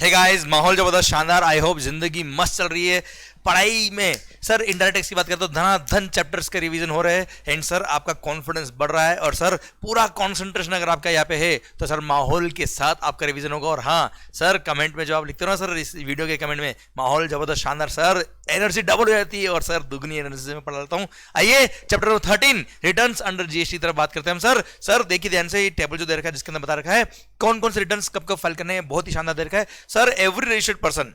Hey guys, माहौल जबरदस्त शानदार। आई होप जिंदगी मस्त चल रही है। पढ़ाई में सर इंडायरेक्ट टैक्स की बात करते तो धनाधन चैप्टर्स के रिवीजन हो रहे हैं एंड सर आपका कॉन्फिडेंस बढ़ रहा है और सर पूरा कंसंट्रेशन अगर आपका यहाँ पे है तो सर माहौल के साथ आपका रिवीजन होगा। और हाँ सर, कमेंट में जो आप लिखते हो ना सर, इस वीडियो के कमेंट में माहौल जबरदस्त शानदार, सर एनर्जी डबल हो जाती है और सर दुगनी एनर्जी से मैं पढ़ा लेता हूँ। आइए chapter number 13 returns under GST तरफ बात करते हैं हम। सर देखिए ध्यान से, ये टेबल जो दे रखा है जिसके अंदर बता रखा है कौन कौन से रिटर्न्स कब कब फाइल करने हैं, बहुत ही शानदार दे रखा है। सर एवरी रजिस्टर्ड पर्सन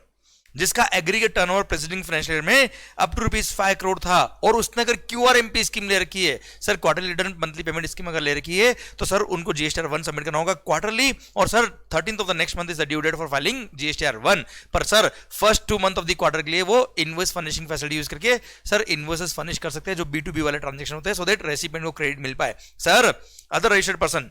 जिसका aggregate turnover presiding financial year में अप टू ₹5 करोड़ था और उसने अगर क्यूआरएमपी स्कीम ले रखी है, sir quarterly return monthly payment scheme अगर ले रखी है तो सर उनको जीएसटीआर 1 सबमिट करना होगा क्वार्टरली। और sir 13th of the next month is the due date for filing GSTR 1। पर sir first 2 month of the quarter के लिए वो इनवॉइस फर्निशिंग फैसिलिटी यूज करके सर इनवॉइसेस फर्निश कर सकते हैं जो B2B वाले ट्रांजेक्शन होते हैं, सो दैट रेसिपिएंट को क्रेडिट मिल पाए। सर अदर रजिस्टर्ड पर्सन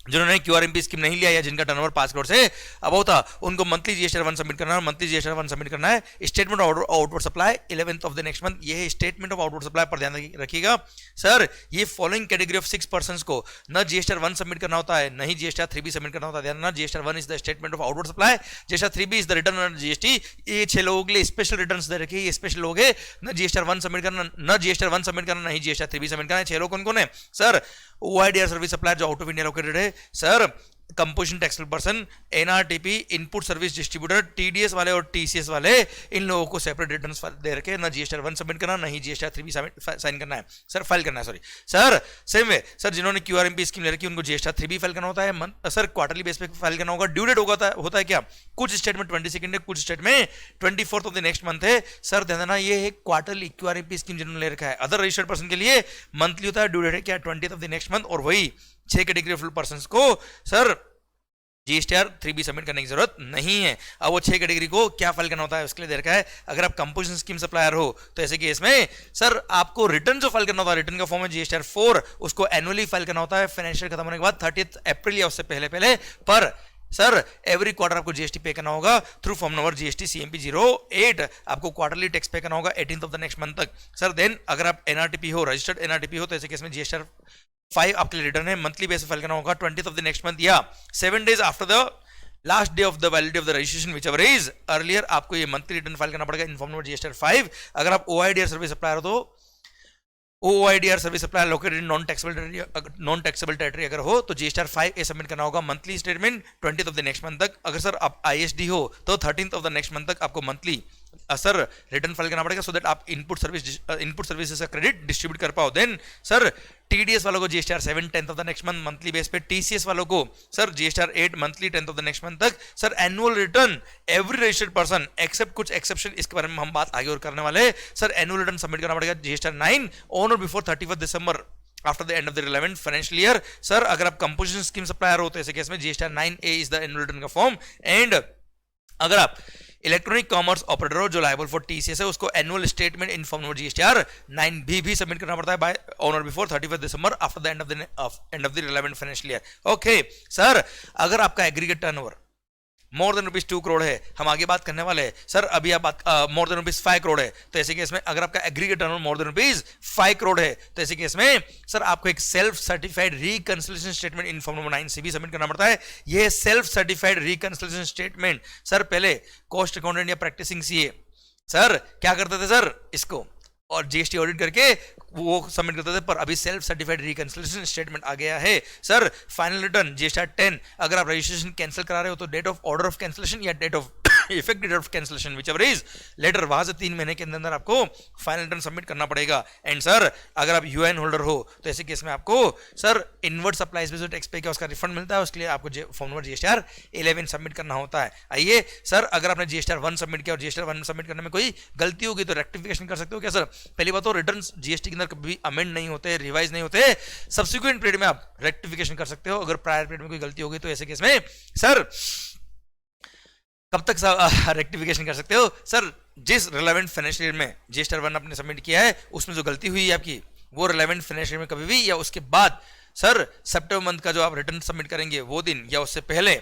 जिन्होंने क्यूआरएमपी स्कीम नहीं लिया या जिनका टर्नओवर 5 करोड़ से अबव था, उनको मंथली जीएसटीआर 1 सबमिट करना है। मंथली जीएसटीआर 1 सबमिट करना है। Statement of outward supply 11th of the next month, ये है स्टेटमेंट ऑफ आउटवर्ड सप्लाई पर ध्यान रखिएगा। सर ये फॉलोइंग कैटेगरी ऑफ 6 पर्संस को न जीएसटीआर 1 सबमिट करना होता है, न ही जीएसटीआर 3B सबमिट करना होता है। ध्यान, GSTR 1 is the statement of outward supply, GSTR 3B is the return on GST. ये 6 लोगों के लिए स्पेशल रिटर्न्स दे रखे, ये स्पेशल लोग है, न जीएसटीआर 1 सबमिट करना, न जीएसटीआर 1 सबमिट करना, नहीं जीएसटीआर 3B सबमिट करना। 6 लोग कौन कौन है? सर ओआईडीआर सर्विस सप्लायर जो आउट ऑफ इंडिया लोकेटेड है, sir composition taxable person, NRTP, input service distributor, TDS वाले और टीसीएस वाले, इन लोगों को सेपरेट रिटर्न्स दे रखे, ना जीएसटीआर 1 सबमिट करना, नहीं जीएसटीआर 3B साइन करना है, सर फाइल करना है। Sorry sir, same way sir जिन्होंने क्यूआरएमपी स्कीम ले रखी उनको जीएसटीआर 3B फाइल करना होता है। सर क्वार्टरली बेस पे फाइल करना होगा। ड्यू डेट होता है क्या? कुछ स्टेट में 22 है, कुछ स्टेट में 24th of the next month है। सर ध्यान देना, ये है क्वार्टरली क्यूआरएमपी स्कीम जिन्होंने ले रखा है। अदर रजिस्टर्ड पर्सन के लिए मंथली होता है। ड्यू डेट है क्या? 20th of the next month. और वही 6 कैटेगरी ऑफ पर्सन को सर जीएसटीआर 3B सबमिट करने की जरूरत नहीं है। अब वो 6 कैटेगरी को क्या फाइल करना होता है उसके लिए दे रखा है। अगर आप कंपोजिशन स्कीम सप्लायर हो तो ऐसे केस में सर आपको रिटर्न जो फाइल करना होता है, रिटर्न का फॉर्म है जीएसटीआर 4, उसको एनुअली फाइल करना होता है फाइनेंशियल खत्म होने के बाद 30th अप्रैल या उससे पहले। पर सर एवरी क्वार्टर आपको जीएसटी पे करना होगा through form number GST CMP 08। आपको क्वार्टरली टैक्स पे करना होगा 18th of the next month तक। सर देन अगर आप एनआरटीपी हो, रजिस्टर्ड एनआरटीपी हो, तो ऐसे केस में जीएसटीआर 5 आपके लिए रिटर्न है, मंथली बेस पे फाइल करना होगा 20th of the next month या 7 days after the last day of the validity of the registration which ever is earlier. आपको ये मंथली रिटर्न फाइल करना पड़ेगा इनफॉर्म नंबर जीएसटीआर 5। अगर आप ओआईडीआर सर्विस सप्लायर हो तो OIDR service supplier located in non taxable territory अगर हो तो जीएसटीआर 5A सबमिट करना होगा monthly statement 20th of the next month तक। अगर सर आप आईएसडी हो तो 13th of the next month तक आपको मंथली सर रिटर्न फाइल करना पड़ेगा, सो दैट आप इनपुट सर्विसेज का क्रेडिट डिस्ट्रीब्यूट कर पाओ। देन सर टीडीएस वालों को GSTR 7 10th of the next month monthly base पे, टीसीएस वालों को sir GSTR 8 monthly 10th of the next month तक। Sir annual return every registered person except कुछ एक्सेप्शन, इसके बारे में हम बात आगे और करने वाले हैं। सर एनुअल रिटर्न सबमिट करना पड़ेगा जीएसटीआर 9 ऑन और before 31st December after the end of the relevant financial year. Sir अगर आप कंपोजिशन स्कीम सप्लायर हो तो ऐसे केस में GSTR 9A is the annual return का फॉर्म। एंड अगर आप इलेक्ट्रॉनिक कॉमर्स ऑपरेटर हो जो लायबल फॉर टीसीएस है, उसको annual statement in form number GSTR 9B भी सबमिट करना पड़ता है बाय ऑन और before 31st December after the end of the relevant financial year. Okay sir, अगर आपका aggregate turnover more than ₹2 crore है, हम आगे बात करने वाले हैं। सर अभी आप मोर देन ₹5 करोड़ है तो ऐसे केस में अगर आपका aggregate turnover more than ₹5 crore है तो ऐसे केस में सर आपको एक self certified reconciliation statement in form number 9CB submit करना पड़ता है। ये self certified reconciliation statement sir पहले कॉस्ट अकाउंटेंट या प्रैक्टिसिंग सीए सर क्या करते थे सर, इसको और जीएसटी ऑडिट करके वो सबमिट करते थे, पर अभी सेल्फ सर्टिफाइड रिकंसिलिएशन स्टेटमेंट आ गया है। सर फाइनल रिटर्न जीएसटीआर 10 अगर आप रजिस्ट्रेशन कैंसिल करा रहे हो तो date of order of cancellation या date of effect date of cancellation whichever is later, वहां से 3 महीने के अंदर आपको फाइनल रिटर्न सबमिट करना पड़ेगा। एंड सर अगर आप यूएन होल्डर हो तो ऐसे केस में आपको सर इनवर्ड सप्लाईज में जो टैक्स पे किया उसका रिफंड मिलता है, उसके लिए आपको फॉर्म नंबर जीएसटीआर 11 सबमिट करना होता है। आइए सर, अगर आपने जीएसटीआर 1 सबमिट किया और जीएसटीआर 1 सबमिट करने में कोई गलती होगी तो रेक्टिफिकेशन कर सकते हो क्या? सर पहली बात तो रिटर्न जीएसटी के अंदर कभी अमेंड नहीं होते, रिवाइज नहीं होते, सब्सिक्वेंट पीरियड में आप रेक्टिफिकेशन कर सकते हो। अगर प्रायर पीरियड में कोई गलती होगी तो ऐसे केस में सर कब तक रेक्टिफिकेशन कर सकते हो? सर जिस रिलेवेंट फाइनेंशियल ईयर में जीएसटीआर 1 आपने सबमिट किया है उसमें जो गलती हुई है आपकी, वो रिलेवेंट फाइनेंशियल ईयर में कभी भी या उसके बाद सर सितंबर मंथ का जो आप रिटर्न सबमिट करेंगे वो दिन या उससे पहले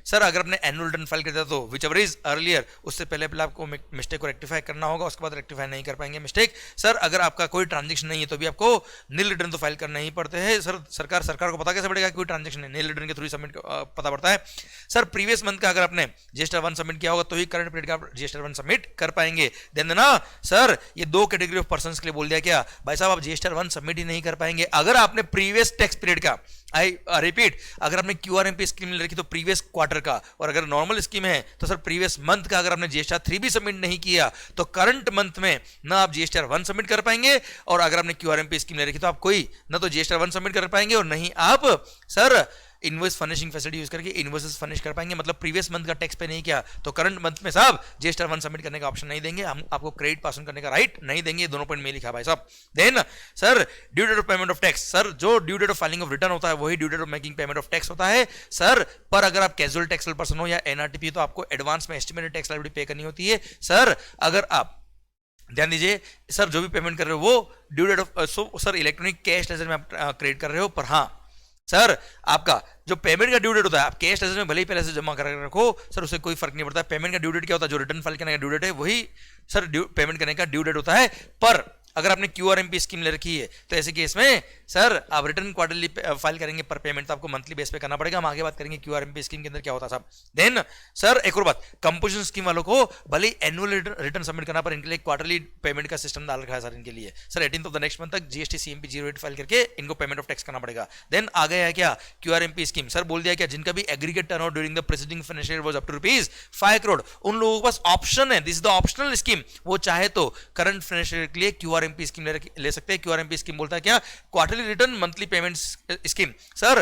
सर अगर आपने एनुअल रिटर्न फाइल कर दिया तो विच एवर इज अर्लियर, उससे पहले पहले आपको मिस्टेक को रेक्टिफाई करना होगा, उसके बाद रेक्टिफाई नहीं कर पाएंगे मिस्टेक। सर अगर आपका कोई ट्रांजेक्शन नहीं है तो भी आपको नील रिटर्न तो फाइल करना ही पड़ते हैं। सर सरकार को पता कैसे पड़ेगा कोई ट्रांजेक्शन है? नील रिटर्न के थ्रू सबमिट पता पड़ता है। सर प्रीवियस मंथ का अगर आपने GSTR 1 सबमिट किया होगा तो ही करंट पीरियड का GSTR 1 सबमिट कर पाएंगे। देन ना सर ये दो कैटेगरी ऑफ पर्संस के लिए बोल दिया क्या भाई साहब, आप GSTR 1 सबमिट ही नहीं कर पाएंगे अगर आपने प्रीवियस टैक्स पीरियड का, आई रिपीट, अगर आपने QRMP स्कीम ले रखी तो प्रीवियस क्वार्टर का, और अगर नॉर्मल स्कीम है तो सर प्रीवियस मंथ का अगर आपने GSTR 3 भी सबमिट नहीं किया तो करंट मंथ में ना आप GSTR 1 सबमिट कर पाएंगे, और अगर आपने QRMP स्कीम ले रखी तो आप कोई ना तो GSTR 1 सबमिट कर पाएंगे और नहीं आप sir invoice furnishing facility use करके इनवॉइसेस फर्निश कर पाएंगे। मतलब प्रीवियस मंथ का टैक्स पे नहीं किया तो करंट मंथ में साहब GSTR 1 सबमिट करने का ऑप्शन नहीं देंगे, हम आपको क्रेडिट पास ऑन करने का राइट नहीं देंगे। दोनों पॉइंट में लिखा भाई साहब। Then sir due date of payment of tax, sir जो due date of filing of return होता है वही due date of making payment of tax होता है सर। पर अगर आप कैजुअल टैक्सेबल पर्सन हो या NRTP तो आपको एडवांस में एस्टिमेटेड टैक्स लायबिलिटी पे करनी होती है। सर अगर आप ध्यान दीजिए सर जो भी पेमेंट कर रहे हो वो due date of sir electronic cash ledger में आप क्रेडिट कर रहे हो, पर हाँ सर आपका जो पेमेंट का ड्यू डेट होता है आप कैश लेजर में भले ही पहले से जमा कर रखो सर, उससे कोई फर्क नहीं पड़ता। पेमेंट का ड्यू डेट क्या होता है? जो रिटर्न फाइल करने का ड्यू डेट है वही सर पेमेंट करने का ड्यू डेट होता है। पर अगर आपने QRMP स्कीम ले रखी है तो ऐसे केस में सर आप रिटर्न क्वार्टरली फाइल करेंगे, पर पेमेंट तो आपको मंथली बेस पे करना पड़ेगा। हम आगे बात करेंगे QRMP स्कीम के अंदर क्या होता है साहब। देन सर एक और बात, कंपोजिशन स्कीम वालों को भले एनुअल रिटर्न सबमिट करना, पर इनके लिए क्वार्टरली पेमेंट का सिस्टम डाल रखा है सर इनके लिए। Sir 18th of the next month तक GST CMP 08 फाइल करके इनको पेमेंट ऑफ टैक्स करना पड़ेगा। देन आ गया है क्या QRMP स्कीम, सर बोल दिया क्या जिनका भी aggregate turnover during the preceding financial year was up to ₹5 crore, उन लोगों के पास ऑप्शन है, this is the optional scheme, वो चाहे तो करंट फाइनेंशियल ईयर के लिए QRMP स्कीम ले सकते हैं। QRMP स्कीम बोलता है क्या quarterly return monthly payment scheme. Sir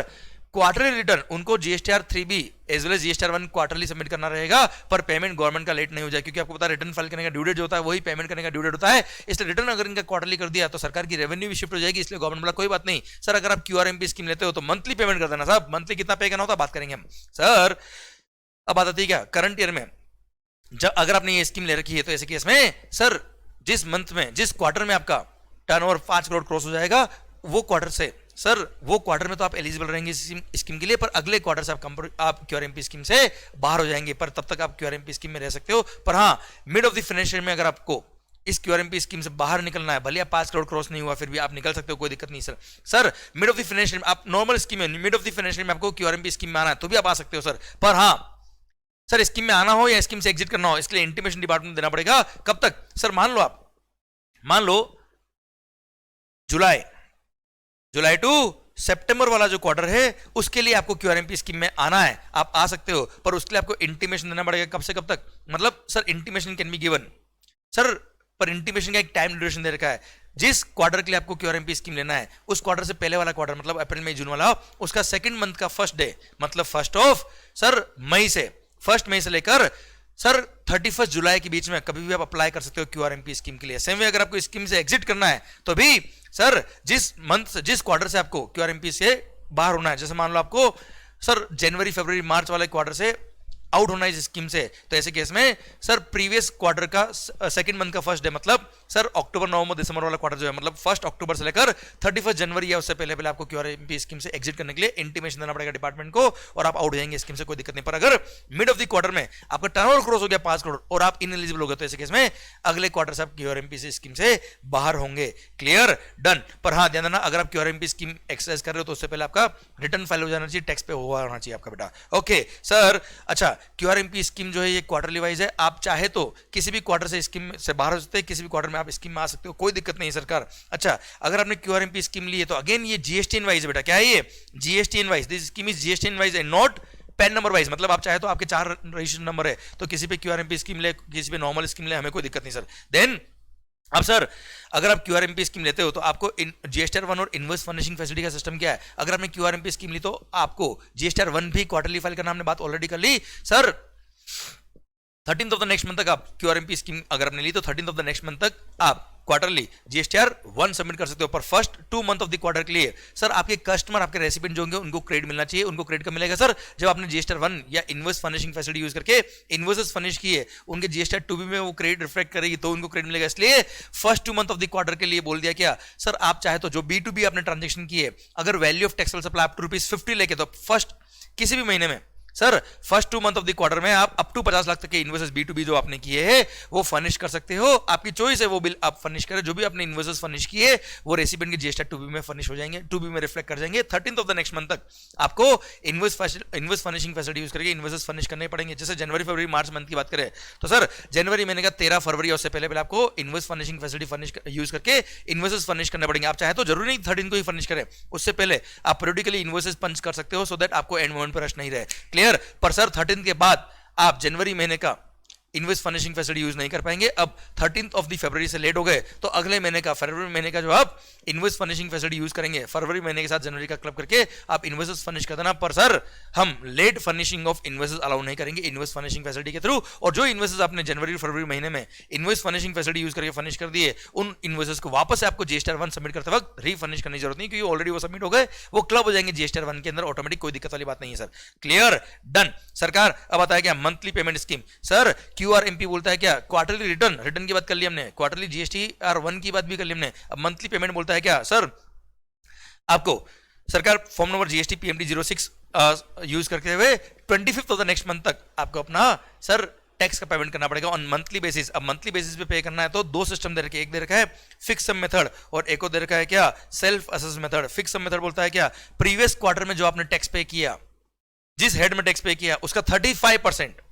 quarterly return उनको GSTR 3B as well as GSTR 1 quarterly submit करना रहेगा, पर पेमेंट गवर्नमेंट का लेट नहीं हो जाए, क्योंकि आपको पता है रिटर्न फाइल करने का ड्यू डेट जो होता है वही पेमेंट करने का ड्यू डेट होता है। इसलिए रिटर्न अगर इनका क्वार्टरली कर दिया तो सरकार की रेवेन्यू भी शिफ्ट हो जाएगी, इसलिए गवर्नमेंट बोला कोई बात नहीं सर अगर आप QRMP स्कीम लेते हो तो मंथली पेमेंट कर देना साहब। मंथली कितना पे करना होता है बात करेंगे हम। सर अब बात आती है क्या करंट ईयर में, जब अगर आपने ये स्कीम ले रखी है तो ऐसे केस में सर जिस मंथ में जिस क्वार्टर में आपका टर्नओवर 5 करोड़ क्रॉस हो जाएगा वो क्वार्टर से सर वो क्वार्टर में तो आप एलिजिबल रहेंगे स्कीम के लिए, पर अगले क्वार्टर से आप QRMP स्कीम से बाहर हो जाएंगे, पर तब तक आप QRMP स्कीम में रह सकते हो। पर हाँ मिड ऑफ द फाइनेंशियल में अगर आपको इस QRMP स्कीम से बाहर निकलना है, भले आप 5 करोड़ क्रॉस नहीं हुआ फिर भी आप निकल सकते हो, कोई दिक्कत नहीं sir. Sir mid of the financial में आप नॉर्मल स्कीम है, मिड ऑफ द फाइनेंशियल में आपको QRMP स्कीम में आना है तो भी आप आ सकते हो सर। पर हाँ सर स्कीम में आना हो या स्कीम से एग्जिट करना हो इसके लिए इंटीमेशन डिपार्टमेंट देना पड़ेगा। कब तक सर? मान लो जुलाई टू सितंबर वाला जो क्वार्टर है उसके लिए आपको QRMP स्कीम में आना है, आप आ सकते हो, पर उसके लिए आपको इंटीमेशन देना पड़ेगा। कब से कब तक? मतलब sir intimation can be given sir, पर इंटीमेशन का एक टाइम ड्यूरेशन दे रखा है। जिस क्वार्टर के लिए आपको QRMP स्कीम लेना है उस क्वार्टर से पहले वाला क्वार्टर मतलब अप्रैल मई जून वाला, उसका सेकंड मंथ का फर्स्ट डे मतलब फर्स्ट मई से लेकर सर 31 जुलाई के बीच में कभी भी आप अप्लाई कर सकते हो QRMP स्कीम के लिए। सेम वे अगर आपको स्कीम से एग्जिट करना है तो भी सर जिस क्वार्टर से आपको QRMP से बाहर होना है, जैसे मान लो आपको सर जनवरी फरवरी मार्च वाले क्वार्टर से आउट होना है इस स्कीम से, तो ऐसे केस में सर प्रीवियस क्वार्टर का सेकंड मंथ का फर्स्ट डे मतलब सर अक्टूबर नवंबर दिसंबर वाला क्वार्टर जो है मतलब 1 अक्टूबर से लेकर 31 जनवरी या उससे पहले पहले आपको QRMP स्कीम से एग्जिट करने के लिए इंटीमेशन देना पड़ेगा डिपार्टमेंट को, और आप आउट हो जाएंगे स्कीम से, कोई दिक्कत नहीं। पर अगर मिड ऑफ द क्वार्टर में आपका टर्नओवर क्रॉस हो गया 5 करोड़ और आप इनएलिजिबल हो गए तो ऐसे केस में अगले क्वार्टर से आप QRMP स्कीम से बाहर होंगे। क्लियर? डन। पर हाँ ध्यान देना अगर आप QRMP स्कीम एक्सरसाइज कर रहे हो तो उससे पहले आपका रिटर्न फाइल हो जाना चाहिए, टैक्स पे हुआ होना चाहिए आपका बेटा। ओके सर, अच्छा QRMP स्कीम जो है ये क्वार्टरली वाइज है, आप चाहे तो किसी भी क्वार्टर से स्कीम से बाहर हो सकते हैं, किसी भी क्वार्टर में आप स्कीम में आ सकते हो, कोई दिक्कत नहीं सरकार। अच्छा अगर आपने QRMP स्कीम ली है तो अगेन ये GST इनवाइज बेटा, क्या है ये? GST invoice. This scheme is GST invoice and not pan number wise. मतलब आप चाहे तो आपके 4 रजिस्ट्रेशन नंबर है तो किसी पे QRMP स्कीम ले, किसी पे नॉर्मल स्कीम ले, हमें कोई दिक्कत नहीं सर। देन अब सर अगर आप QRMP स्कीम लेते हो तो आपको GSTR 1 और इनवॉइस फर्निशिंग फैसिलिटी का सिस्टम क्या है? अगर आपने QRMP स्कीम ली तो आपको GSTR 1 भी क्वार्टरली फाइल करना, हमने बात ऑलरेडी कर ली sir. 13th of the next month तक आप QRMP स्कीम अगर आपने ली तो 13th of the next month तक आप क्वार्टरली GSTR 1 सबमिट कर सकते हो, पर first 2 month of the quarter के लिए सर आपके कस्टमर आपके रेसिपिएंट जो होंगे उनको क्रेडिट मिलना चाहिए। उनको क्रेडिट कब मिलेगा सर? जब आपने GSTR 1 या इनवॉइस फर्निशिंग फैसिलिटी यूज करके इनवॉइसेस फर्निश किए, उनके GSTR 2B में वो क्रेडिट रिफ्लेक्ट करेगी तो उनको क्रेडिट मिलेगा। इसलिए first 2 month of the quarter के लिए बोल दिया क्या सर, आप चाहे तो जो B2B आपने ट्रांजेक्शन किए अगर वैल्यू ऑफ टैक्सेबल सप्लाई आप ₹50 लेके तो फर्स्ट किसी भी महीने में sir first 2 month of the quarter में आप अप टू 50 लाख तक के इन्वेस्टर्स B2B जो आपने किए हैं वो फर्निश कर सकते हो, आपकी चॉइस है, वो बिल आप फर्निश करें। जो भी आपने इन्वेस्टर्स फर्निश किए वो रेसिपिएंट की GST 2B में फर्निश हो जाएंगे, 2B में रिफ्लेक्ट कर जाएंगे। 13th of the next month तक आपको इन्वेस्ट फर्निशिंग फैसिलिटी यूज करके इन्वेस्टर्स फर्निश करने पड़ेंगे। जैसे जनवरी फरवरी मार्च मंथ की बात करें तो सर जनवरी महीने का 13 फरवरी और उससे पहले पहले आपको invest furnishing facility furnish use करके इन्वेस्टर्स फर्निश करने पड़ेंगे। आप चाहे तो जरूरी नहीं 13 को ही फर्निश करें, उससे पहले आप पीरियडिकली इन्वेस्टर्स पंच कर सकते हो सो दैट आपको एंड मोमेंट पर रश नहीं रहे। क्लियर? पर सर 13 के बाद आप जनवरी महीने का इन्वेस्ट फर्निशिंग फैसिलिटी यूज नहीं कर पाएंगे। अब 13th ऑफ द फरवरी से लेट हो गए तो अगले महीने का फरवरी महीने का जो आप इन्वेस्ट फर्निशिंग फैसिलिटी यूज करेंगे फरवरी महीने के साथ जनवरी का क्लब करके आप इन्वेस्टर्स फर्निश कर देना। पर सर हम let furnishing of investors allow नहीं करेंगे इन्वेस्ट फर्निशिंग फैसिलिटी के थ्रू। और जो इन्वेस्टर्स आपने जनवरी फरवरी महीने में इन्वेस्ट फर्निशिंग फैसिलिटी यूज करके फर्निश कर दिए उन इन्वेस्टर्स को वापस से आपको GST 1 सबमिट करते वक्त रीफर्निश करने की जरूरत नहीं, क्योंकि ऑलरेडी वो सबमिट हो गए, वो क्लब हो जाएंगे GST 1 के अंदर ऑटोमेटिक, कोई दिक्कत वाली बात नहीं है सर। क्लियर? डन। सरकार अब आता है क्या monthly payment scheme. Sir QRMP बोलता है क्या क्वार्टरली रिटर्न की बात कर ली हमने, क्वार्टरली GST 1 की बात भी कर ली हमने। अब मंथली पेमेंट बोलता है क्या सर, आपको सरकार form number GST PMT 06 use करते हुए 25th of the next month तक आपको अपना सर टैक्स का पेमेंट करना पड़ेगा ऑन मंथली बेसिस। अब मंथली बेसिस पे पे करना है तो दो सिस्टम दे रखे हैं, एक दे रखा है फिक्स सम मेथड और एक और दे रखा है क्या self assess method. Fix sum method बोलता है क्या प्रीवियस क्वार्टर में जो आपने टैक्स पे किया, जिस हेड में टैक्स पे किया उसका 35%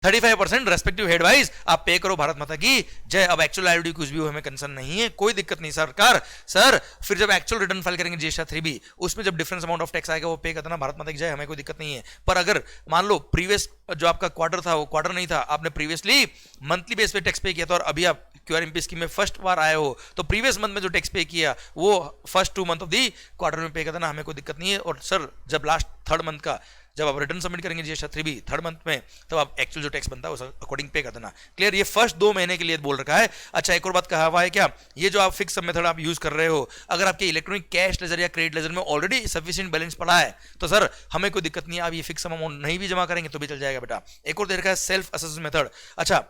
रेस्पेक्टिव हेड वाइज आप पे करो, भारत माता की जय। अब एक्चुअल लायबिलिटी कुछ भी हो हमें कंसर्न नहीं है, कोई दिक्कत नहीं सरकार। सर फिर जब एक्चुअल रिटर्न फाइल करेंगे GST 3B उसमें जब डिफरेंस अमाउंट ऑफ टैक्स आएगा वो पे करना, भारत माता की जय, हमें कोई दिक्कत नहीं है। पर अगर मान लो प्रीवियस जो आपका क्वार्टर था वो क्वार्टर नहीं था, आपने प्रीवियसली मंथली बेस पे टैक्स पे किया था और अभी आप QRMP स्कीम में फर्स्ट बार आए हो तो प्रीवियस मंथ में जो टैक्स पे किया वो first 2 month of the quarter में पे करना, हमें कोई दिक्कत नहीं है। और सर जब लास्ट 3rd मंथ का जब आप रिटर्न सबमिट करेंगे GST 3B 3rd मंथ में तब आप एक्चुअल जो टैक्स बनता है उस अकॉर्डिंग पे कर देना। क्लियर? ये फर्स्ट 2 महीने के लिए बोल रखा है। अच्छा एक और बात कहा हुआ है क्या, ये जो आप फिक्स सब मेथड आप यूज कर रहे हो अगर आपके इलेक्ट्रॉनिक कैश लेजर या क्रेडिट लेजर में ऑलरेडी सफिशिएंट बैलेंस पड़ा है तो सर हमें कोई दिक्कत नहीं है, आप ये फिक्स अमाउंट नहीं भी जमा करेंगे तो भी चल जाएगा बेटा। एक और दे रखा है सेल्फ असेसमेंट मेथड। अच्छा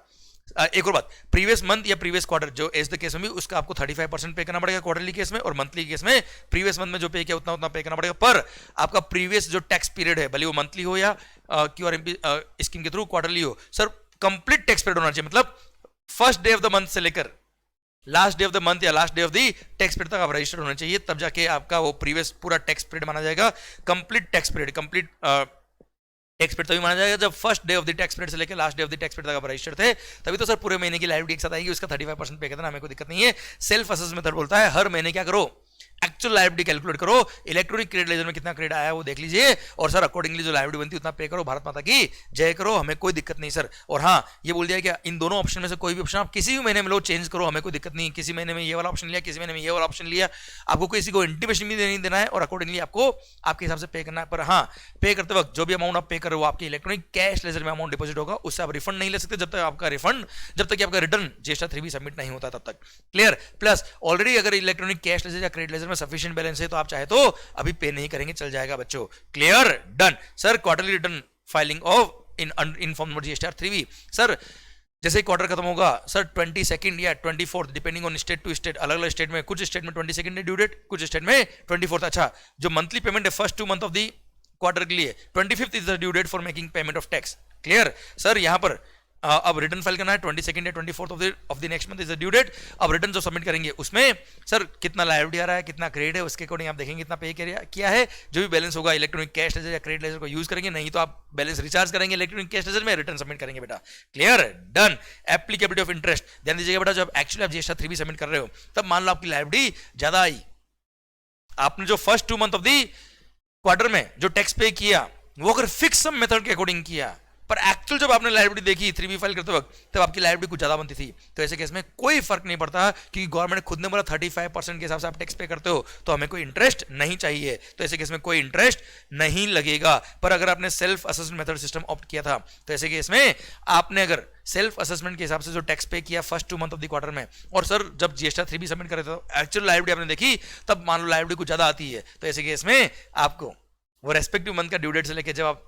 एक और बात, प्रीवियस मंथ या प्रीवियस क्वार्टर जो एज द केस में भी उसका आपको 35% पे करना पड़ेगा क्वार्टरली केस में, और मंथली केस में प्रीवियस मंथ में जो पे किया उतना पे करना पड़ेगा। पर आपका प्रीवियस जो टैक्स पीरियड है भले वो मंथली हो या QRMP स्कीम के थ्रू क्वार्टरली हो, सर कंप्लीट टैक्स पीरियड होना चाहिए। मतलब first day of the month से लेकर last day of the month या last day of the tax period तक आप रजिस्टर होना चाहिए, तब जाके आपका वो प्रीवियस पूरा टैक्स पीरियड माना जाएगा। Complete tax period, complete tax period तभी माना जाएगा जब first day of the tax period से लेकर last day of the tax period तक आप रजिस्टर थे, तभी तो सर पूरे महीने की लायबिलिटी एक साथ आएगी, उसका 35% पे करना, हमें कोई दिक्कत नहीं है। सेल्फ असेस मेथड बोलता है हर महीने क्या करो, एक्चुअल लायबिलिटी कैलकुलेट करो, इलेक्ट्रॉनिक क्रेडिट लेजर में कितना क्रेडिट आया वो देख लीजिए और सर अकॉर्डिंगली जो लायबिलिटी बनती है उतना पे करो, भारत माता की जय करो, हमें कोई दिक्कत नहीं सर। और हाँ ये बोल दिया कि इन दोनों ऑप्शन में से कोई भी ऑप्शन आप किसी भी महीने में लो चेंज करो, हमें कोई दिक्कत नहीं। किसी महीने में ये वाला ऑप्शन लिया, किसी महीने में ये वाला ऑप्शन लिया, आपको किसी को इंटीमेशन भी नहीं देना है और अकॉर्डिंगली आपको आपके हिसाब से पे करना है। पर हाँ पे करते वक्त जो भी अमाउंट आप पे करो वो आपके इलेक्ट्रॉनिक कैश लेजर में अमाउंट डिपॉजिट होगा, उससे आप रिफंड नहीं ले सकते जब तक आपका रिफंड जब तक आपका रिटर्न GST 3B सबमिट नहीं होता तब तक। क्लियर? प्लस ऑलरेडी अगर इलेक्ट्रॉनिक कैश लेजर या क्रेडिट लेजर में सफिशिएंट बैलेंस है तो आप चाहे तो अभी पे नहीं करेंगे, चल जाएगा बच्चों। Clear? Done. Sir quarterly return filing of in form number GST 3B sir जैसे ही क्वार्टर खत्म होगा सर 22nd या 24th depending on state to state, अलग अलग स्टेट में, कुछ स्टेट में 22nd है ड्यू डेट, कुछ स्टेट में 24th। अच्छा जो मंथली पेमेंट है first 2 month of the quarter के लिए 25th is the due date for making payment of tax. Clear? Sir यहां पर अब रिटर्न फाइल करना है 22nd या 24th of the next month is the due date. अब रिटर्न जो सबमिट करेंगे उसमें सर कितना लायबिलिटी आ रहा है, कितना क्रेडिट है, उसके अकॉर्डिंग आप देखेंगे कितना पे किया है। जो भी बैलेंस होगा इलेक्ट्रॉनिक कैश लेजर या क्रेडिट लेजर को यूज करेंगे, नहीं तो आप बैलेंस रिचार्ज करेंगे इलेक्ट्रॉनिक कैश लेजर में, रिटर्न सबमिट करेंगे बेटा। Clear? Done. Applicability of interest ध्यान दीजिएगा बेटा, जब एक्चुअली आप GST 3B सबमिट कर रहे हो तब मान लो आपकी लायबिलिटी ज्यादा आई, आपने जो first 2 month of the quarter में जो टैक्स पे किया वो अगर फिक्स सम मेथड के अकॉर्डिंग किया पर एक्चुअल जब आपने लायबिलिटी देखी 3B फाइल करते वक्त तब आपकी लायबिलिटी कुछ ज्यादा बनती थी, तो ऐसे केस में कोई फर्क नहीं पड़ता क्योंकि गवर्नमेंट खुद ने बोला 35% के हिसाब से आप टैक्स पे करते हो तो हमें कोई इंटरेस्ट नहीं चाहिए, तो ऐसे केस में कोई इंटरेस्ट नहीं लगेगा। पर अगर आपने self assessment method system opt किया था तो ऐसे केस में आपने अगर सेल्फ असेसमेंट के हिसाब से जो टैक्स पे किया first 2 month of the quarter में और सर जब GST 3B सबमिट करे तो एक्चुअल लायबिलिटी आपने देखी तब मान लो लायबिलिटी कुछ ज्यादा आती है, तो ऐसे केस में आपको वो रेस्पेक्टिव मंथ का ड्यू डेट से लेकर जब आप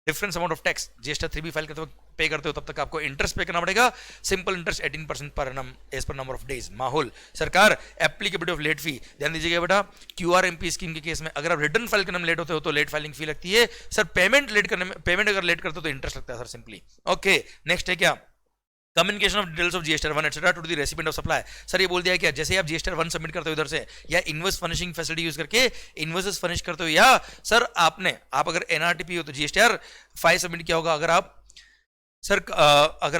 difference amount of tax GST 3B file करते वक्त पे करते हो तब तक आपको इंटरेस्ट पे करना पड़ेगा, simple interest 18% per annum as per number of days. माहौल सरकार एप्लीकेबिलिटी ऑफ लेट फी, ध्यान दीजिएगा बेटा, QRMP स्कीम के केस में अगर आप रिटर्न फाइल करने में लेट होते हो तो लेट फाइलिंग फी लगती है सर। पेमेंट लेट करने में, पेमेंट अगर लेट करते हो तो इंटरेस्ट लगता है सर सिंपली। ओके, नेक्स्ट है क्या, communication of details of GST 1 etcetera to the recipient of supply. Sir ये बोल दिया क्या, जैसे आप जीएसटी 1 सबमिट करते हो इधर से या इनवॉइस फर्निशिंग फैसिलिटी यूज करके इनवॉइसेस फर्निश करते हो, या सर आप अगर एनआरटीपी हो तो जीएसटीआर 5 सबमिट किया होगा, अगर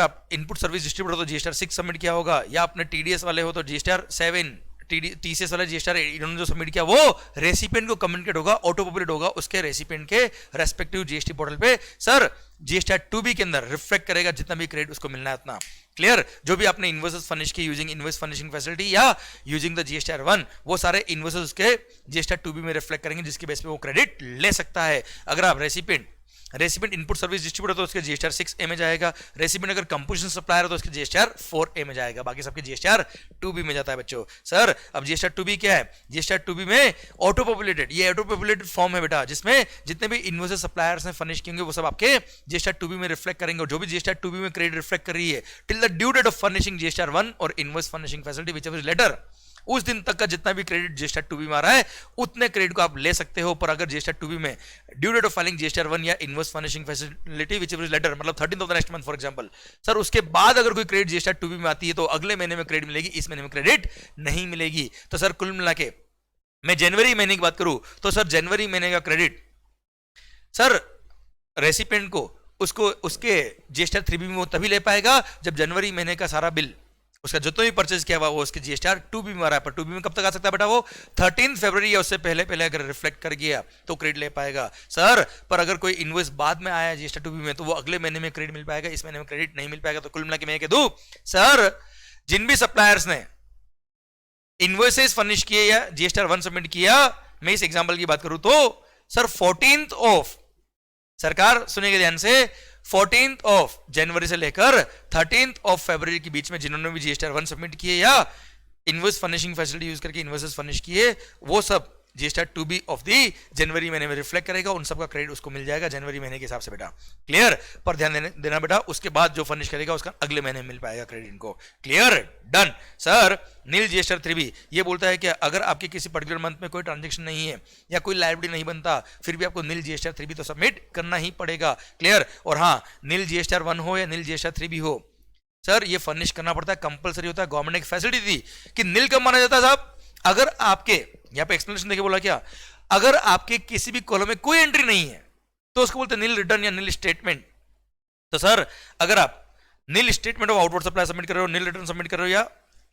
आप इनपुट सर्विस डिस्ट्रीब्यूटर हो तो जीएसटीआर 6 सबमिट किया होगा, या अपने टीडीएस वाले हो तो जीएसटीआर 7, टीसीएस वाला जीएसटीआर इन्होंने जो सबमिट किया वो रेसिपिएंट को कम्युनिकेट होगा, ऑटो पॉपुलेट होगा उसके रेसिपिएंट के रेस्पेक्टिव जीएसटी पोर्टल पे। सर जीएसटीआर 2B के अंदर रिफ्लेक्ट करेगा जितना भी क्रेडिट उसको मिलना है उतना। क्लियर, जो भी आपने इनवॉइसेस फर्निश की यूजिंग इनवॉइस फर्निशिंग फैसिलिटी या यूजिंग द जीएसटीआर 1, वो सारे इनवॉइसेस उसके जीएसटीआर 2B में रिफ्लेक्ट करेंगे, जिसके बेस पे वो क्रेडिट ले सकता है। अगर आप रेसिपिएंट इनपुट सर्विस डिस्ट्रीब्यूटर तो उसके जीएसटीआर 6A में जाएगा, रेसिपिएंट अगर कंपोजिशन सप्लायर है तो उसके जीएसटीआर 4A में जाएगा, बाकी सबके जीएसटीआर 2B में जाता है बच्चों। सर अब जीएसटीआर 2B क्या है, जीएसटीआर 2B में ऑटो पॉपुलेटेड, ये ऑटो पॉपुलेटेड फॉर्म है बेटा, जिसमें जितने भी इनवॉइसेस सप्लायर्स ने फर्निश किए होंगे वो सब आपके जीएसटीआर 2B में रिफ्लेक्ट करेंगे, और जो भी जीएसटीआर 2B में क्रेडिट रिफ्लेक्ट कर रही है till the due date of furnishing GSTR 1 और invoice furnishing facility whichever is later, उस दिन तक का जितना भी क्रेडिट जीएसटीआर 2B में आ रहा है उतने क्रेडिट को आप ले सकते हो। पर अगर जीएसटीआर 2B में due date of filing GSTR 1 या invoice furnishing facility whichever is later, मतलब 13th of the next month for example, sir उसके बाद अगर कोई क्रेडिट जीएसटीआर 2B में आती है तो अगले महीने में क्रेडिट मिलेगी, इस महीने में क्रेडिट नहीं मिलेगी। तो सर कुल मिला के मैं जनवरी महीने की बात करूं तो सर जनवरी महीने का क्रेडिट सर रेसिपिएंट को उसको उसके जीएसटीआर 3B में वो तभी ले पाएगा जब जनवरी महीने का सारा बिल उसका जितना भी परचेज किया हुआ वो उसके जीएसटीआर 2B में आ रहा है। पर 2B में कब तक आ सकता है बेटा, वो 13 फरवरी या उससे पहले अगर रिफ्लेक्ट कर गया तो क्रेडिट ले पाएगा। सर पर अगर कोई इनवॉइस बाद में आया जीएसटीआर 2B में तो वो अगले महीने में क्रेडिट मिल पाएगा, इस महीने में क्रेडिट नहीं मिल पाएगा। तो कुल मिला के मैं कह दूं सर जिन भी सप्लायर्स ने इनवॉइसेस फर्निश किए या जीएसटीआर 1 सबमिट किया, मैं इस एग्जाम्पल की बात करूं तो सर 14th ऑफ, सरकार सुनेगा ध्यान से, 14th ऑफ जनवरी से लेकर 13th ऑफ फरवरी के बीच में जिन्होंने भी जीएसटीआर 1 सबमिट किए या इनवॉइस फर्निशिंग फैसिलिटी यूज करके इनवॉइसेस फर्निश किए, वो सब जीएसटीआर 2B ऑफ दी जनवरी महीने में रिफ्लेक्ट करेगा, उन सब का क्रेडिट उसको मिल जाएगा जनवरी महीने के हिसाब से बेटा। क्लियर, पर ध्यान देना बेटा, उसके बाद जो फर्निश करेगा उसका अगले महीने में मिल पाएगा क्रेडिट इनको। Clear, done. सर नील जीएसटीआर 3B ये बोलता है कि अगर आपके किसी पर्टिकुलर मंथ में कोई ट्रांजेक्शन नहीं है या कोई लायबिलिटी नहीं बनता, फिर भी आपको नील जीएसटीआर 3B तो सबमिट करना ही पड़ेगा। क्लियर, और हाँ नील जीएसटीआर 1 हो या नील जीएसटीआर 3B हो, सर ये फर्निश करना पड़ता है, कंपलसरी होता है। गवर्नमेंट ने एक फैसिलिटी दी कि नील कब माना जाता है साहब, अगर आपके यहां पे एक्सप्लेनेशन देके बोला क्या, अगर आपके किसी भी कॉलम में कोई एंट्री नहीं है तो उसको बोलते हैं नील रिटर्न या नील स्टेटमेंट। तो सर अगर आप nil statement of outward supply submit कर रहे हो, नील रिटर्न सबमिट कर रहे हो या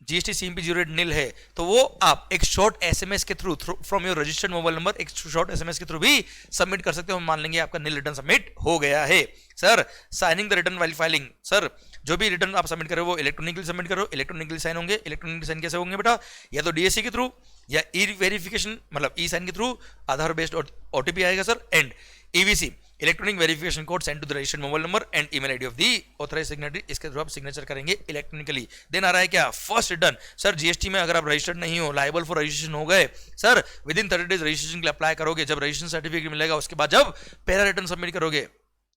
जीएसटी CMP 08 नील है, तो वो आप एक शॉर्ट एसएमएस के through from your registered mobile number एक शॉर्ट एसएमएस के थ्रू भी सबमिट कर सकते हो, हम मान लेंगे आपका नील रिटर्न सबमिट हो गया है। Sir signing the return while filing, sir जो भी रिटर्न आप सबमिट करो वो इलेक्ट्रॉनिकली सबमिट करो, इलेक्ट्रॉनिकली साइन होंगे। इलेक्ट्रॉनिकली साइन कैसे होंगे बेटा, या तो डीएससी के थ्रू या ई वेरिफिकेशन मतलब ई साइन के थ्रू, आधार बेस्ड ओटीपी आएगा sir, and EVC electronic verification code send to the registered mobile number and email ID of the authorised signatory, इसके थ्रू आप सिग्नेचर करेंगे इलेक्ट्रॉनिकली। देन आ रहा है क्या, फर्स्ट रिटर्न। सर जीएसटी में अगर आप रजिस्टर्ड नहीं हो, लायबल फॉर रजिस्ट्रेशन हो गए, sir with in 30 days registration के लिए अप्लाई करोगे, जब रजिस्ट्रेशन सर्टिफिकेट मिलेगा उसके बाद जब पहला रिटर्न सबमिट करोगे,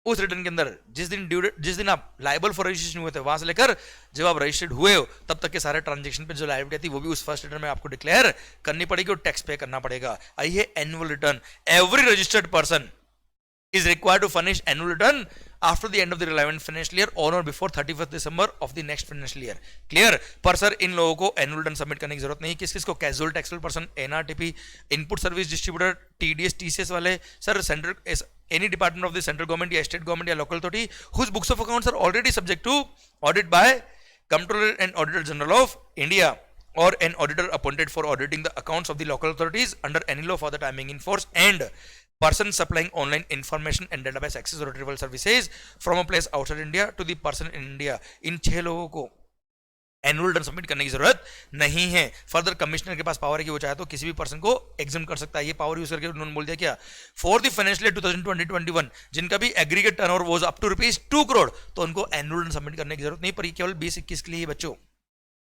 उस रिटर्न के अंदर जिस दिन आप लायबल फॉर रजिस्ट्रेशन हुए थे वहां से लेकर जब आप रजिस्टर्ड हुए हो तब तक के सारे ट्रांजेक्शन पे जो लायबिलिटी थी वो भी उस फर्स्ट रिटर्न में आपको डिक्लेयर करनी पड़ेगी और टैक्स पे करना पड़ेगा। आइए annual return, every registered person is required to furnish annual return after the end of the relevant financial year on or before 31st December of the next financial year. Clear? पर sir इन लोगों को annual return submit करने की जरूरत नहीं। किस किस को, casual taxable person, NRTP, input service distributor, TDS TCS वाले, sir central any department of the central government या state government या local authority whose books of accounts are already subject to audit by Comptroller and Auditor General of India or an auditor appointed for auditing the accounts of the local authorities under any law for the time being in force, and person supplying online information and database access or retrieval services from a place outside India to the person in India। इन 6 लोगों को annual return submit करने की जरूरत नहीं है। Further commissioner के पास power है कि वो चाहे तो किसी भी पर्सन को एग्जाम कर सकता है। ये पावर यूज करके उन्होंने बोल दिया क्या, फॉर द फाइनेंशियल ईयर 2020-21 जिनका भी aggregate turnover was up to ₹2 crore तो उनको एनुअल रिटर्न सबमिट करने की जरूरत नहीं, पर ये केवल 20-21 के लिए बच्चों।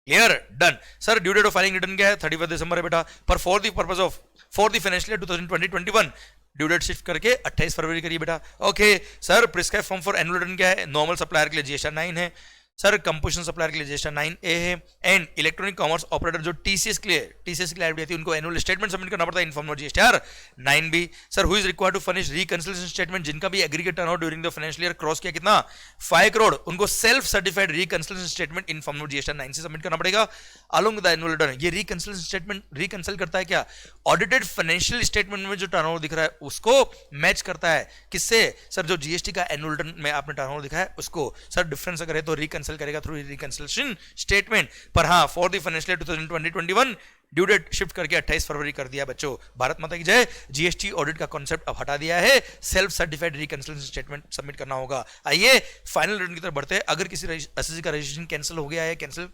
Clear, done. Sir due date of filing return क्या है, 31 दिसंबर है बेटा, पर for the purpose of for the financial year 2020-21 due date shift करके 28 फरवरी करिए बेटा। Okay sir, prescribe form for annual return क्या है? नॉर्मल सप्लायर के लिए जीएसटी 9 है सर, कंपोजिशन सप्लायर के लिए जीएसटी 9A है, एंड इलेक्ट्रॉनिक कॉमर्स ऑपरेटर जो टीसीएस के लिए आती है उनको एनुअल स्टेटमेंट सबमिट करना पड़ता है in form of GSTR 9B। Sir, who is required to furnish reconciliation statement, जिनका भी aggregate turnover during the financial year cross किया कितना 5 करोड़, उनको self certified reconciliation statement in form of GSTR 9 से submit करना पड़ेगा along with the annual return. ये reconciliation statement reconcile करता है क्या? ऑडिटेड फाइनेंशियल स्टेटमेंट में जो टर्नओवर दिख रहा है उसको मैच करता है किससे? सर, जो जीएसटी का एनुअल रिटर्न में आपने टर्नओवर दिखा है उसको। सर, डिफरेंस अगर है तो रिकंसिल करेगा थ्रू रिकंसिलिएशन स्टेटमेंट। पर हाँ, for the financial year 2020-21 due date shift करके 28 फरवरी कर दिया बच्चों। भारत माता की जय। जीएसटी ऑडिट का कॉन्सेप्ट अब हटा दिया है, self certified reconciliation statement submit करना होगा। आइए फाइनल रिटर्न की तरफ बढ़ते हैं। अगर किसी एसएससी का रजिस्ट्रेशन कैंसिल हो गया है, कैंसिल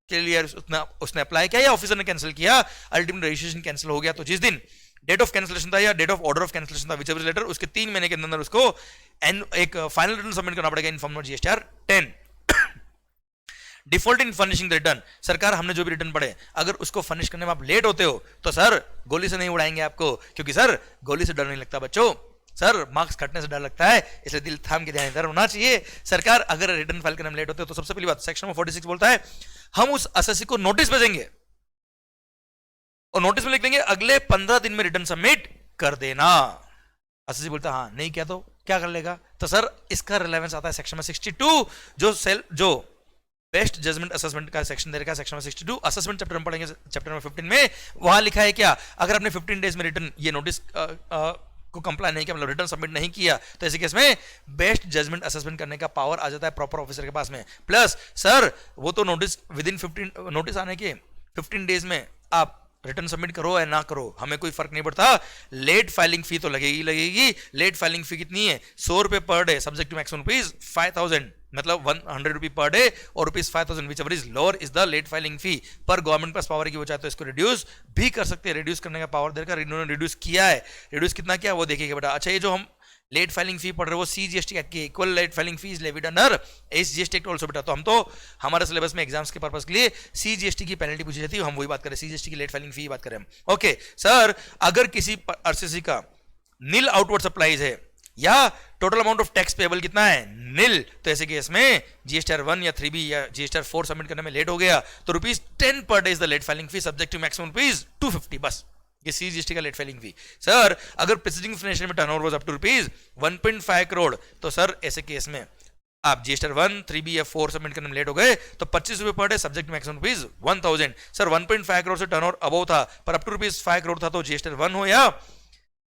के लिए उसने अप्लाई किया या ऑफिसर ने कैंसिल किया, अल्टीमेट रजिस्ट्रेशन कैंसिल हो गया, तो जिस दिन डेट ऑफ कैंसिलेशन था या date of order of cancellation था, विच एवर लेटर, उसके 3 महीने के अंदर उसको एक फाइनल रिटर्न सबमिट करना पड़ेगा इन form of GSTR 10। Default in furnishing the return, सरकार हमने जो भी रिटर्न पढ़े अगर उसको फर्निश करने में आप लेट होते हो तो सर गोली से नहीं उड़ाएंगे आपको, क्योंकि सर गोली से डर नहीं लगता बच्चों, सर मार्क्स कटने से डर लगता है, इसलिए दिल थाम के ध्यान इधर होना चाहिए। सरकार अगर रिटर्न फाइल करने में लेट होते हो तो सबसे पहली बात सेक्शन नंबर 46 बोलता है हम उस एसएससी को नोटिस भेजेंगे और नोटिस में लिख देंगे अगले 15 दिन में रिटर्न सबमिट कर देना। एसएससी बोलता हाँ नहीं किया तो क्या कर लेगा? तो सर इसका रिलेवेंस आता है सेक्शन में 62 जो बेस्ट जजमेंट असेसमेंट का सेक्शन दे रखा है, सेक्शन में 62 असेसमेंट चैप्टर में पढ़ेंगे, चैप्टर नंबर 15 में वहां लिखा है क्या, अगर आपने 15 डेज में रिटर्न ये नोटिस को कंप्लाई नहीं किया, मतलब रिटर्न सबमिट नहीं किया, तो ऐसे केस में बेस्ट जजमेंट असेसमेंट करने का पावर आ जाता है प्रॉपर ऑफिसर के पास में। प्लस सर वो तो नोटिस विद इन 15 नोटिस आने के 15 डेज में आप रिटर्न सबमिट करो या ना करो हमें कोई फर्क नहीं पड़ता, लेट फाइलिंग फी तो लगेगी। लेट फाइलिंग फी कितनी है? 100 रुपए per day subject to maximum rupees 5000, मतलब 100 रुपी पर डे और rupees 5000 whichever is lower is the late filing fee. पर गवर्नमेंट पास पावर की वो चाहे तो इसको रिड्यूस भी कर सकते हैं, रिड्यूस करने का पावर देकर इन्होंने रिड्यूस किया है। रिड्यूस कितना किया वो देखिएगा बेटा। अच्छा, ये जो हम लेट फाइलिंग फी पढ़ रहे हो सीजीएसटी एक्ट की equal let filing fee is levied under SGST act also बेटा। तो हम तो हमारे सिलेबस में एग्जाम्स के पर्पस के लिए सीजीएसटी की पेनल्टी पूछी जाती है, हम वही बात करें, सीजीएसटी की लेट फाइलिंग फी बात करें। ओके सर, अगर किसी आरसीसी का नील आउटवर्ड सप्लाईज है या total amount of tax payable कितना है नील, तो ऐसे केस में जीएसटीआर 1 या 3B या जीएसटीआर 4 सबमिट करने में लेट हो गया तो ₹10 per day is the late filing fee subject to maximum ₹250 बस। ये सीजीएसटी का लेट फाइलिंग फी। सर अगर प्रीसीडिंग फाइनेंशियल में turnover was up to ₹1.5 crore तो सर ऐसे केस में आप जीएसटीआर 1, 3B या 4 सबमिट करने में लेट हो गए तो ₹25 per day subject maximum ₹1000। Sir 1.5 crore से टर्नओवर अबव था पर अप टू ₹5 करोड़ था तो जीएसटीआर 1 हो या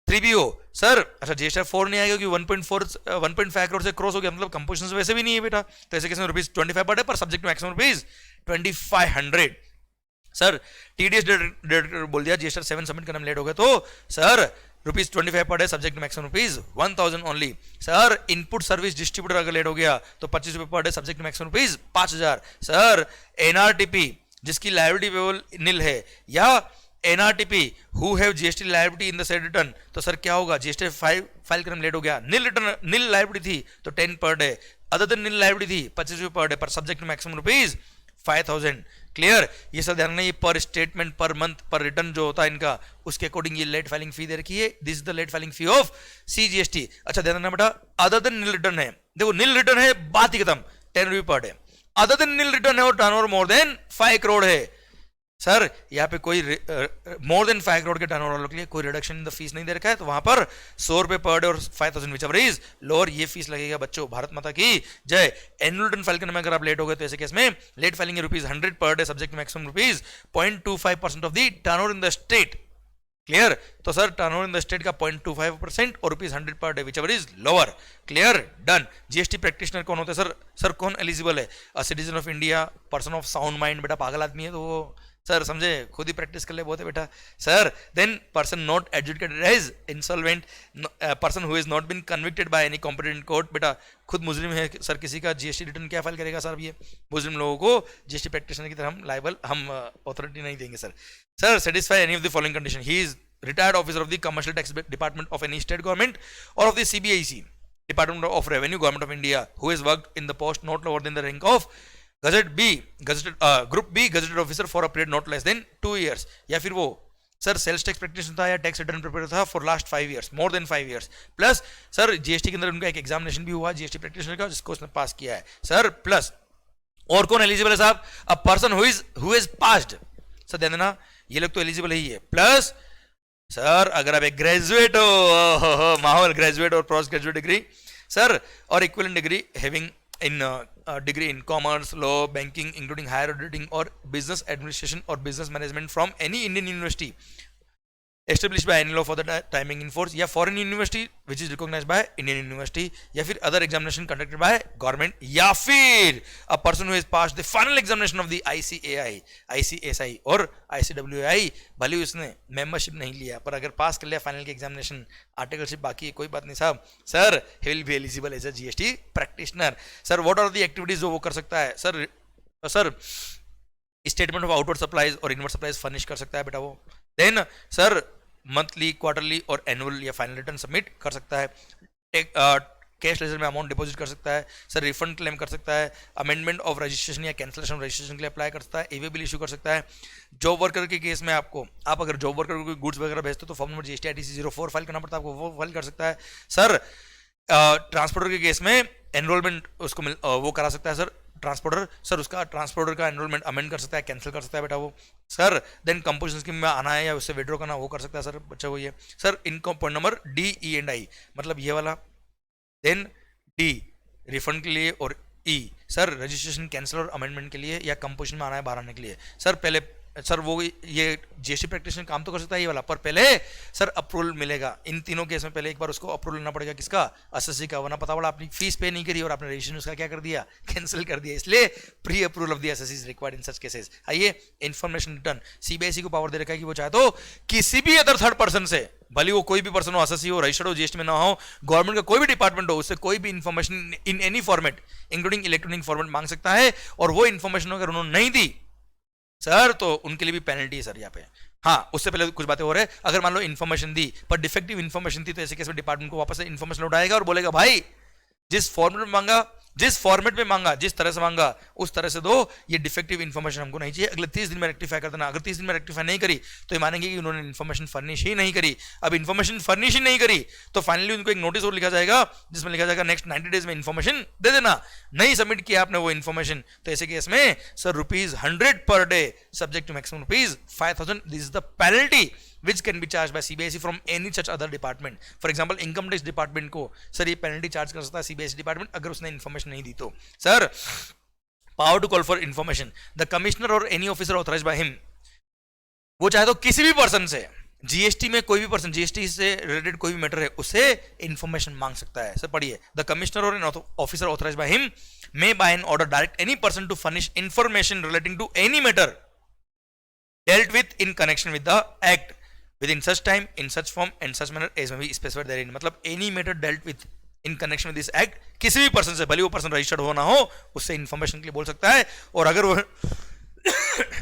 3B हो। सर अच्छा जीएसटीआर 4 नहीं आएगा क्योंकि 1.5 करोड़ से क्रॉस हो गया, मतलब कंपोजिशन से वैसे भी नहीं है बेटा, तो ऐसे केस में ₹25 per day per subject maximum ₹2500। Sir TDS date बोल दिया जीएसटीआर 7 सबमिट करने में लेट हो गए तो sir ₹25 per day subject maximum ₹1000 only. Sir input service distributor अगर लेट हो गया तो ₹25 per day subject maximum ₹5000। Sir NRTP जिसकी लायबिलिटी पेबल निल है या NRTP who have GST liability in the said return, तो सर क्या होगा जीएसटी फाइल करने में लेट हो गया, निल रिटर्न निल लायबिलिटी थी तो 10 पर डे, अदर देन निल लायबिलिटी थी ₹25 per day per subject maximum ₹5000। Clear? ये सब ध्यान रखना, ये पर स्टेटमेंट पर मंथ पर रिटर्न जो होता है इनका उसके अकॉर्डिंग ये लेट फाइलिंग फी दे रखी है। This is the late filing fee of CGST. अच्छा ध्यान रखना बेटा, अदर देन निल रिटर्न है, देखो निल रिटर्न है बात ही खत्म, ₹10 पर डे। अदर देन निल रिटर्न है और टर्नओवर मोर देन 5 करोड़ है, सर यहाँ पे कोई मोर देन 5 करोड़ के टर्नओवर वालों के लिए कोई रिडक्शन इन द फीस नहीं दे रखा है, तो वहां पर ₹100 पर डे और 5000 विच एवर इज लोअर ये फीस लगेगा बच्चों। भारत माता की जय। एनुअल रिटर्न फाइल करने में अगर आप लेट हो गए तो ऐसे केस में late filing ₹100 per day subject maximum ₹0.25% of the turnover in the state. Clear? तो sir turnover in the state का 0.25% और ₹100 per day whichever is lower. Clear? Done. GST practitioner कौन होते हैं सर कौन एलिजिबल है? A citizen of India, person of sound mind, बेटा पागल आदमी है तो वो सर समझे खुद ही प्रैक्टिस कर ले बहुत है बेटा। Sir then person not educated as insolvent, person who is not been convicted by any competent court, बेटा खुद मुजरिम है सर किसी का जीएसटी रिटर्न क्या फाइल करेगा सर? ये मुजरिम लोगों को जीएसटी प्रैक्टिशनर की तरह हम लाइबल हम अथॉरिटी नहीं देंगे sir. Sir satisfy any of the following condition, he is retired officer of the commercial tax department of any state government और of the CBIC department of revenue government of India who is worked in the post not lower than the rank of gazette B gazetted group B gazetted officer for a period not less than 2 years, या फिर वो sir sales tax practitioner था या tax return preparer था for last 5 years, more than 5 years, plus sir GST के अंदर उनका एक एग्जामिनेशन भी हुआ जीएसटी प्रैक्टिशनर का जिसको उसने पास किया है सर, प्लस और कौन एलिजिबल है साहब, a person who is passed, sir ध्यान देना ये लोग तो एलिजिबल ही है, प्लस सर अगर आप एक ग्रेजुएट हो, माहौल ग्रेजुएट और पोस्ट ग्रेजुएट डिग्री सर और equivalent degree having in degree in commerce, law, banking, including higher auditing or business administration or business management from any Indian university established by any law for the timing in force, या foreign university which is recognized by Indian university, या फिर other examination conducted by government, या फिर a person who has passed the final examination of the ICAI, ICSI और ICWI, भले उसने membership नहीं लिया पर अगर पास कर लिया फाइनल के एग्जामिनेशन, आर्टिकलशिप बाकी है कोई बात नहीं साहब, sir he will be eligible as a GST practitioner। Sir what are the activities जो वो कर सकता है, sir statement of outward supplies और इनवर्ड सप्लाईज फर्निश कर सकता है बेटा वो, देन सर मंथली, क्वार्टरली और एनुअल या फाइनल रिटर्न सबमिट कर सकता है, कैश लेजर में अमाउंट डिपॉजिट कर सकता है, सर रिफंड क्लेम कर सकता है, अमेंडमेंट ऑफ रजिस्ट्रेशन या कैंसिलेशन ऑफ रजिस्ट्रेशन के लिए अप्लाई कर सकता है, ईवे बिल इशू कर सकता है। जॉब वर्कर के केस में आप अगर जॉब वर्कर को कोई गुड्स वगैरह भेजते हो तो form number GST ITC 04 file करना पड़ता है आपको, वो फाइल कर सकता है। सर ट्रांसपोर्टर के केस में एनरोलमेंट उसको वो करा सकता है सर, ट्रांसपोर्टर सर उसका ट्रांसपोर्टर का एनरोलमेंट अमेंड कर सकता है, कैंसिल कर सकता है बेटा वो। सर देन कंपोजिशन स्कीम में आना है या उससे विड्रॉ करना वो कर सकता है सर बच्चा वो ये। Sir income point number D, E and I मतलब ये वाला, देन D रिफंड के लिए और E सर रजिस्ट्रेशन कैंसिल और अमेंडमेंट के लिए या कंपोजिशन में आना है बाहर आने के लिए। सर पहले सर वो ये GST प्रैक्टिशनर काम तो कर सकता है ये वाला, पर पहले सर अप्रूवल मिलेगा इन तीनों केस में, पहले एक बार उसको अप्रूवल लेना पड़ेगा किसका, एसएससी का, वरना पता पड़ा आपने फीस पे नहीं करी और आपने रजिस्ट्रेशन उसका क्या कर दिया, कैंसिल कर दिया, इसलिए pre approval of the assessee is required in such cases. आइए इन्फॉर्मेशन रिटर्न, सीबीएसई को पावर दे रखा है कि वो चाहे तो किसी भी अदर थर्ड पर्सन से, भले वो कोई भी पर्सन हो, एसएससी हो, रजिस्टर्ड हो, जीएसटी में ना हो, गवर्नमेंट का कोई भी डिपार्टमेंट हो, उससे कोई भी information in any format including electronic format मांग सकता है, और वो इन्फॉर्मेशन अगर उन्होंने नहीं दी सर तो उनके लिए भी पेनल्टी है सर यहाँ पे। हाँ उससे पहले कुछ बातें हो रहे हैं, अगर मान लो इन्फॉर्मेशन दी पर डिफेक्टिव इन्फॉर्मेशन थी तो ऐसे केस में डिपार्टमेंट को वापस से इन्फॉर्मेशन लौटाएगा और बोलेगा भाई जिस फॉर्मेट में मांगा, जिस फॉर्मेट में मांगा, जिस तरह से मांगा उस तरह से दो, ये डिफेक्टिव इन्फॉर्मेशन हमको नहीं चाहिए, अगले 30 दिन में रेक्टिफाई कर देना। अगर 30 दिन में रेक्टिफाई नहीं करी तो ये मानेंगे कि उन्होंने इन्फॉर्मेशन फर्निश ही नहीं करी। अब इन्फॉर्मेशन फर्निश ही नहीं करी तो फाइनली उनको एक नोटिस और लिखा जाएगा जिसमें लिखा जाएगा नेक्स्ट 90 डेज में इन्फॉर्मेशन दे देना। नहीं सबमिट किया आपने वो इन्फॉर्मेशन तो ऐसे केस में sir ₹100 per day subject to maximum ₹5,000, this is the penalty which can be charged by CBSE from any such other department। For example income tax department को सर ये पेनल्टी चार्ज कर सकता है CBSE department अगर उसने information नहीं दी तो। Sir power to call for information, the commissioner और any officer authorised by him, वो चाहे तो किसी भी पर्सन से, जीएसटी में कोई भी पर्सन, जीएसटी से रिलेटेड कोई भी मैटर है उससे इन्फॉर्मेशन मांग सकता है। सर पढ़िए, द कमिश्नर और an officer authorised by him may by an order direct any person to furnish information relating to any matter dealt with in connection with the act within such time, in such form and such manner as may be specified therein। मतलब any matter dealt with in connection with this act, किसी भी person से, भले वो person registered हो ना हो, उससे इन्फॉर्मेशन के लिए बोल सकता है। और अगर वो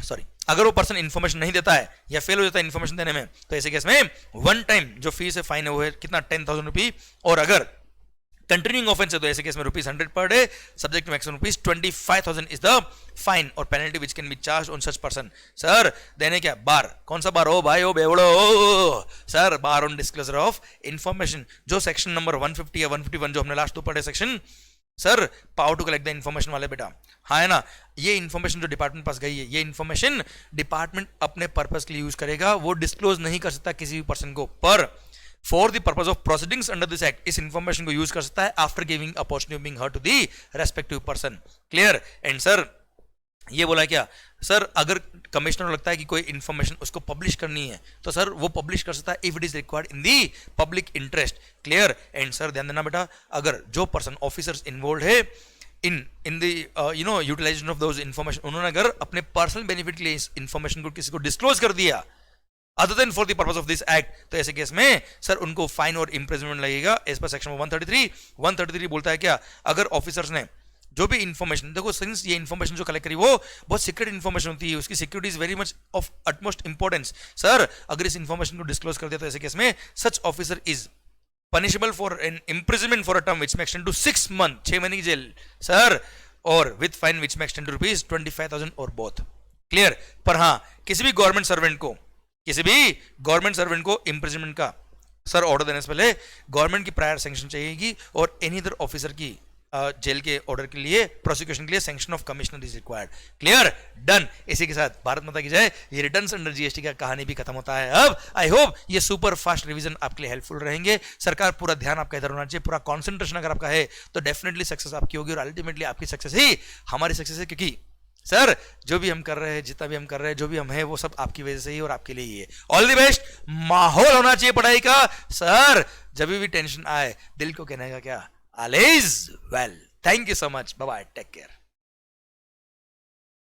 सॉरी अगर वो पर्सन इन्फॉर्मेशन नहीं देता है या फेल हो जाता है इन्फॉर्मेशन देने में तो ऐसे केस में वन टाइम जो फीस है फाइन है वो है कितना, 10,000 रुपये, और अगर कंटिन्यूइंग ऑफेंस है तो ऐसे केस में ₹100 per day subject to maximum ₹25,000 is the fine और penalty which can be charge on such person. Sir देने क्या, बार, कौन सा बार, ओ भाई ओ बेवड़ो, sir bar on disclosure of information, जो सेक्शन नंबर 150 या 151 जो हमने लास्ट 2 पढ़े section, sir power to collect the information वाले बेटा, हाँ है ना, ये इन्फॉर्मेशन जो डिपार्टमेंट पास गई है ये इन्फॉर्मेशन डिपार्टमेंट अपने पर्पस के लिए यूज करेगा, वो डिस्क्लोज नहीं कर सकता किसी भी पर्सन को, पर for the purpose of proceedings under this act इस इंफॉर्मेशन को यूज कर सकता है after giving opportunity of being heard to the respective person. Clear. And sir ये बोला क्या, सर अगर कमिश्नर को लगता है कि कोई इन्फॉर्मेशन उसको पब्लिश करनी है तो सर वो पब्लिश कर सकता है if it is required in the public interest. Clear. And sir ध्यान देना बेटा, अगर जो पर्सन ऑफिसर्स इन्वॉल्व है in the utilisation of those information, उन्होंने अगर अपने पर्सनल बेनिफिट के लिए इस इन्फॉर्मेशन को किसी को डिस्क्लोज कर दिया other than for the purpose of this act, तो ऐसे केस में सर उनको फाइन और इम्प्रिजनमेंट लगेगा एज पर सेक्शन 133 बोलता है क्या, अगर ऑफिसर्स ने जो भी इन्फॉर्मेशन, देखो सिंस ये इन्फॉर्मेशन जो कलेक्ट करी वो बहुत सीक्रेट इन्फॉर्मेशन होती है, उसकी security is very much of utmost importance. Sir अगर इस इन्फॉर्मेशन को डिस्क्लोज कर दिया तो ऐसे केस में such officer is punishable for an imprisonment for a term which may extend to 6 months 6 महीने की जेल, सर, और with fine which may extend to ₹25,000 और बोथ। क्लियर। पर हाँ किसी भी गवर्नमेंट सर्वेंट को किसी भी गवर्नमेंट सर्वेंट को इम्प्रिजनमेंट का सर ऑर्डर देने से पहले गवर्नमेंट की प्रायर सैंक्शन चाहिएगी, और एनी अदर ऑफिसर की जेल के ऑर्डर के लिए, प्रोसिक्यूशन के लिए sanction of commissioner is required. Clear, done. इसी के साथ भारत माता की जय। ये रिटर्न्स अंडर जीएसटी का कहानी भी खत्म होता है अब। आई होप ये सुपर फास्ट रिवीजन आपके लिए हेल्पफुल रहेंगे। सरकार पूरा ध्यान आपका इधर होना चाहिए, पूरा कॉन्सेंट्रेशन अगर आपका है तो डेफिनेटली सक्सेस आपकी होगी, और अल्टीमेटली आपकी सक्सेस ही हमारी सक्सेस है, क्योंकि सर जो भी हम कर रहे हैं, जितना भी हम कर रहे हैं, जो भी हम हैं, वो सब आपकी वजह से ही और आपके लिए ही है। All the best. माहौल होना चाहिए पढ़ाई का सर, जब भी टेंशन आए दिल को कहने का क्या, all is well. Thank you so much, bye bye, take care.